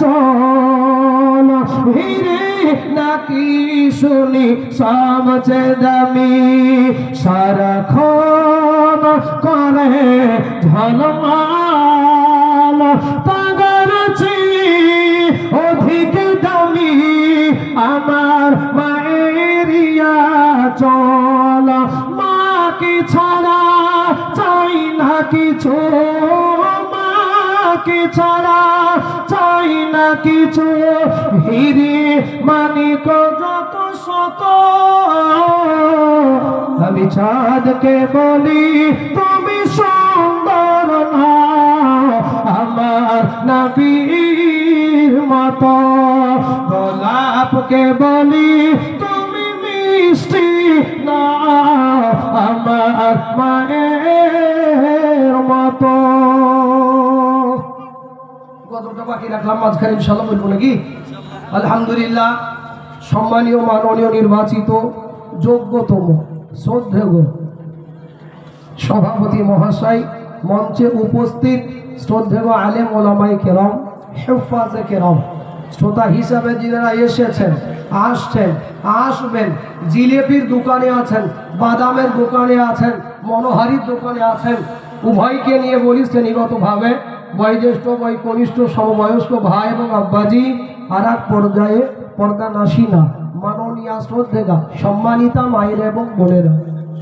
চল হিরে নাকি শুনি সবচেয়ে দামি সারাক্ষণ করে ঝলমাল পাগল অধিক দামি আমার মায়েরিয়া চল মাকে ছাড়া চাই না কিছু মাকে ছাড়া চাই না কিছু হিরে মানিক যত শত আমি চাঁদকে বলি তুমি সুন্দর না আমার নবীর মতো গোলাপকে বলি তুমি মিষ্টি না আমার মায়ের মতো। কতটা বাকি রাখলাম মাঝখানে ইনশাআল্লাহ বলবো নাকি? আলহামদুলিল্লাহ, সম্মানীয় মাননীয় নির্বাচিত যোগ্যতম শ্রদ্ধেয় সভাপতি মহাশয়, মঞ্চে উপস্থিত শ্রদ্ধেয় আলেম ওলামায়ে কেরাম, হেফাজে কেরাম, শ্রোতা হিসাবে যারা এসেছেন, আসছেন, আসবেন, জিলেপির দোকানে আছেন, বাদামের দোকানে আছেন, মনোহারির দোকানে আছেন, উভয়কে নিয়ে বলি শ্রেণীগতভাবে বয়োজ্যেষ্ঠ বয় কনিষ্ঠ সমবয়স্ক ভাই এবং আব্বাজি আর এক পর্যায়ে পর্দা নাসিনা মাননীয় শ্রদ্ধেয়া সম্মানিতা মায়েরা এবং বোনেরা,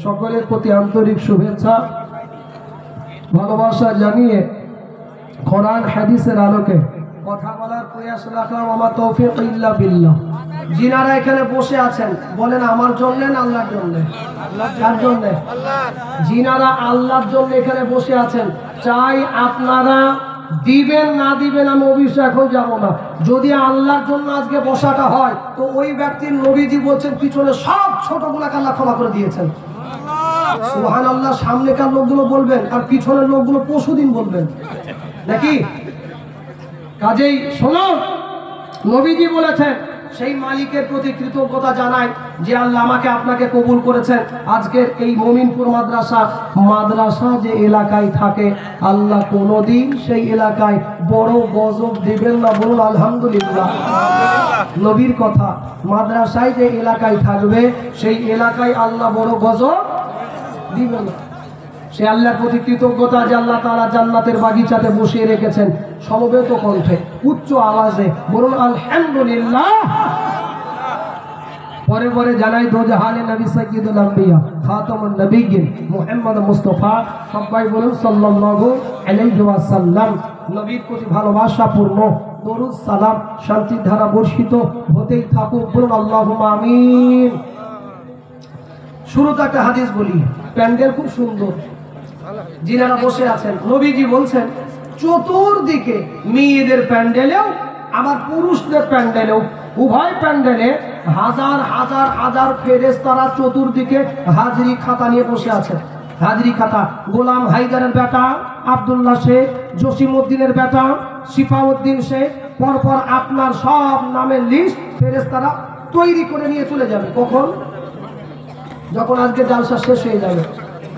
সকলের প্রতি আন্তরিক শুভেচ্ছা ভালোবাসা জানিয়ে কোরআন হাদিসের আলোকে কথা বলার প্রয়াস রাখলাম। আমার তৌফিক ইল্লা বিল্লাহ। যিনারা এখানে বসে আছেন বলেন আমার জন্য না আল্লাহর জন্য? কার জন্য? যিনারা আল্লাহর জন্য এখানে বসে আছেন, চাই আপনারা দিবেন না দিবেন আমি অবশ্যই এখন যাব না। যদি আল্লাহর জন্য আজকে বসাটা হয় তো ওই ব্যক্তির নবীজি বলছেন পিছনে সব ছোটগুলোকে আল্লাহ ক্ষমা করে দিয়েছেন। সুবহানাল্লাহ। সামনেকার লোকগুলো বলবেন আর পিছনের লোকগুলো পরশুদিন বলবেন নাকি? কাজেই শোনো, নবীজি বলেছেন সেই মালিকের প্রতি কৃতজ্ঞতা জানাই যে আল্লাহ আমাকে আপনাকে কবুল করেছেন। আজকের এই মমিনপুর মাদ্রাসা যে এলাকায় থাকে আল্লাহ কোনোদিন সেই এলাকায় বড় গজব দিবেন না, বলুন আলহামদুলিল্লাহ। নবীর কথা, মাদ্রাসায় যে এলাকায় থাকবে সেই এলাকায় আল্লাহ বড় গজব দিবেন না। সে আল্লাহর প্রতি কৃতজ্ঞতা যে আল্লাহ তাআলা জান্নাতের বাগিচাতে বসিয়ে রেখেছেন। সমবেত কণ্ঠে উচ্চ আওয়াজে বলুন আলহামদুলিল্লাহ। পরে পরে জানাই দোজাহানে নবী সাইয়্যিদুল আম্বিয়া খাতামুন নবিয়্যিন মুহাম্মদ মুস্তাফা, সবাই বলুন সাল্লাল্লাহু আলাইহি ওয়াসাল্লাম। নবীর প্রতি ভালোবাসাপূর্ণ দরুদ সালাম শান্তির ধারা বর্ষিত হতেই থাকুক, বলুন আল্লাহুম্মা আমিন। শুরুতে একটা হাদিস বলি, প্যান্ডেল খুব সুন্দর, যিনারা বসে আছেন নবীজি বলছেন চতুর্দিকে মেয়েদের প্যান্ডেলেও আবার পুরুষদের প্যান্ডেলেও উভয় প্যান্ডেলে হাজার হাজার হাজার ফেরেশতারা চতুর্দিকে হাজরি খাতা নিয়ে বসে আছেন। হাজরি খাতা গোলাম হায়দারের বেটা আব্দুল্লাহ শেখ, জসিমউদ্দিনের বেটা শিফাউদ্দিন শেখ, পরপর আপনার সব নামের লিস্ট ফেরেশতারা তৈরি করে নিয়ে চলে যাবে। কখন? যখন আজকে জালসা শেষ হয়ে যাবে।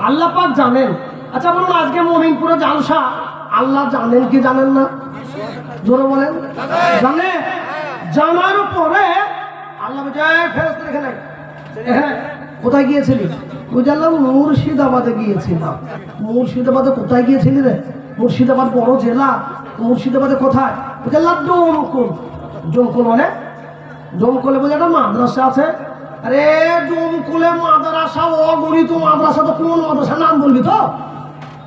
আল্লাহ পাক জানেন। আচ্ছা বলুন, আজকে মমিনপুরে জালসা আল্লাহ জানেন কি জানেন না? জোরে বলেন। জানে। জানার পরে আল্লাহ এখানে কোথায় গিয়েছিলি? বুঝলাম মুর্শিদাবাদে গিয়েছিলাম। মুর্শিদাবাদে কোথায় গিয়েছিলি রে? মুর্শিদাবাদ বড় জেলা। মুর্শিদাবাদে কোথায়? বুঝলাম ডোমকুল। ডোমকুল মানে? ডোমকুলে বুঝে একটা মাদ্রাসা আছে। আরে ডোমকুলে মাদ্রাসা, অগণিত মাদ্রাসা, তো কোন মাদ্রাসা নাম বলবি তো?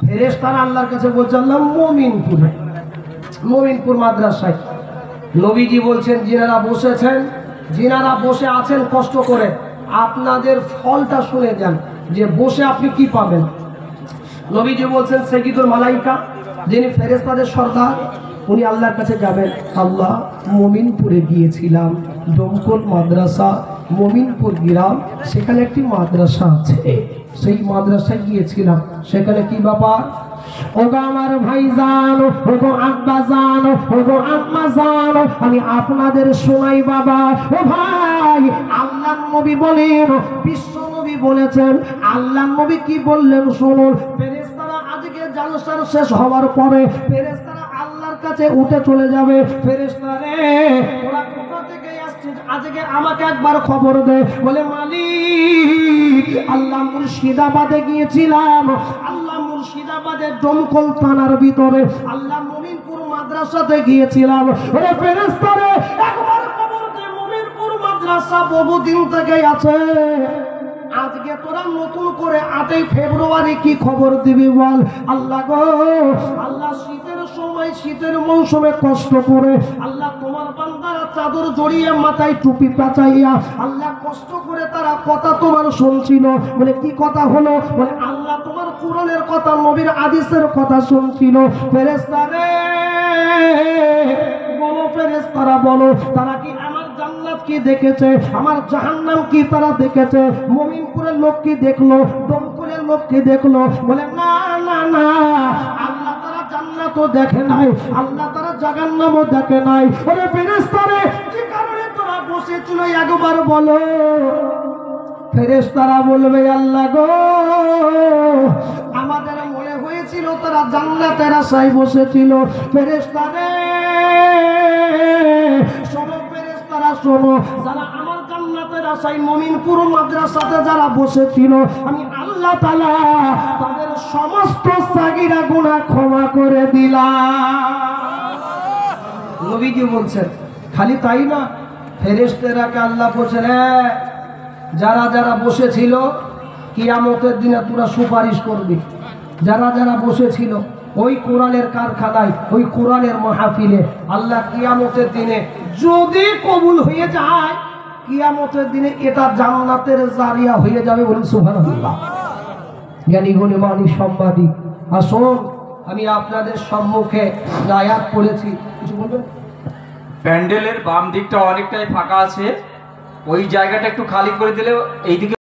ফেরেশতারা আল্লাহর কাছে বলছিলাম মমিনপুরে, মমিনপুর মাদ্রাসায়। নবীজি বলছেন যিনারা বসেছেন, যিনারা বসে আছেন কষ্ট করে, আপনাদের ফলটা শুনে যান যে বসে আপনি কি পাবেন। নবীজি বলছেন সাইয়্যিদুল মালাইকা, যিনি ফেরেশতাদের সর্দার, উনি আল্লাহর কাছে যাবেন, আল্লাহ মমিনপুরে গিয়েছিলাম, ডোমকল মাদ্রাসা, মমিনপুর গ্রাম, সেখানে একটি মাদ্রাসা আছে, সেই মাদ্রাসায় গিয়েছিলাম, সেখানে কি ব্যাপার? ওগো আমার ভাইজান, ওগো আব্বা জান, ওগো আম্মা জান, আমি আপনাদের শোনাই বাবা। ও ভাই, আল্লাহর নবী বলেন, বিশ্ব নবী বলেছেন, আল্লাহর নবী কি বললেন শুনুন। ফেরেশতারা আজকে জালসার শেষ হওয়ার পরে ফেরেশতারা আল্লাহর কাছে উঠে চলে যাবে। ফেরেশতা রে ওরা কোথা থেকে আসছে আজকে আমাকে একবার খবর দে। বলে মালিক আল্লাহ মুর্শিদাবাদে গিয়েছিলাম, আল্লাহ মুর্শিদাবাদের দমকল থানার ভিতরে আল্লাহ মুমিনপুর মাদ্রাসাতে গিয়েছিলাম। ওরে ফেরেশতা রে একবার খবর দে, মুমিনপুর মাদ্রাসা বহুদিন থেকে আছে, আজকে তোরা নতুন করে 8ই ফেব্রুয়ারি কি খবর দিবি বল। আল্লাহ গো আল্লাহ শীতের সময় শীতের মৌসুমে কষ্ট করে আল্লাহ তোমার বান্দারা চাদর জড়িয়ে মাথায় টুপি পেঁচাইয়া আল্লাহ কষ্ট করে তারা কথা তোমার শুনছিল। বলে কি কথা হলো? বলে আল্লাহ তোমার কুরআনের কথা নবীর হাদিসের কথা শুনছিল। ফেরেশতা রে বলো ফেরেশতারা বলো, তারা কি আমার জান্নাত কি দেখেছে, আমার জাহান্নাম কি তারা দেখেছে? মুমিনপুরের লোক কি দেখলো, দমকলের লোক কি দেখলো? বলে না না না, আল্লাহ তারা জান্নাতও দেখে নাই, আল্লাহ তারা জাহান্নামও দেখে নাই। ওরে ফেরেশতা রে কি কারণে তোরা বসেছিল একবার বলো। ফেরেশতারা বলবে আল্লাহ গো আমাদের মনে হয়েছিল তারা জান্নাতের আশায় বসেছিল। ফেরেশতা রে শোনো ফেরেশতারা শোনো, যারা আমার জান্নাতের আশায় মুমিনপুর মাদ্রাসাতে যারা বসেছিল আমি আল্লাহ তাআলা তাদের সমস্ত সাগীরা গুনাহ ক্ষমা করে দিলাম। নবীজি বলছেন খালি তাই না, ফেরেশতারাকে আল্লাহ বলছেন যারা যারা বসেছিল কিয়ামতের দিনে তোরা সুপারিশ করবি। যারা যারা বসেছিল ওই কোরআনের কারখানায় ওই কোরআনের মাহফিলে আল্লাহ কিয়ামতের দিনে যদি কবুল হয়ে যায় কিয়ামতের দিনে এটা জান্নাতের জারিয়া হয়ে যাবে। বলুন সুবহানাল্লাহ। জ্ঞানী গুণী সম্মানী আসুন আমি আপনাদের সম্মুখে আয়াত পড়েছি, কিছু বলবেন? প্যান্ডেলের বাম দিকটা অনেকটাই ফাঁকা আছে, ওই জায়গাটা একটু খালি করে দিলে এইদিকে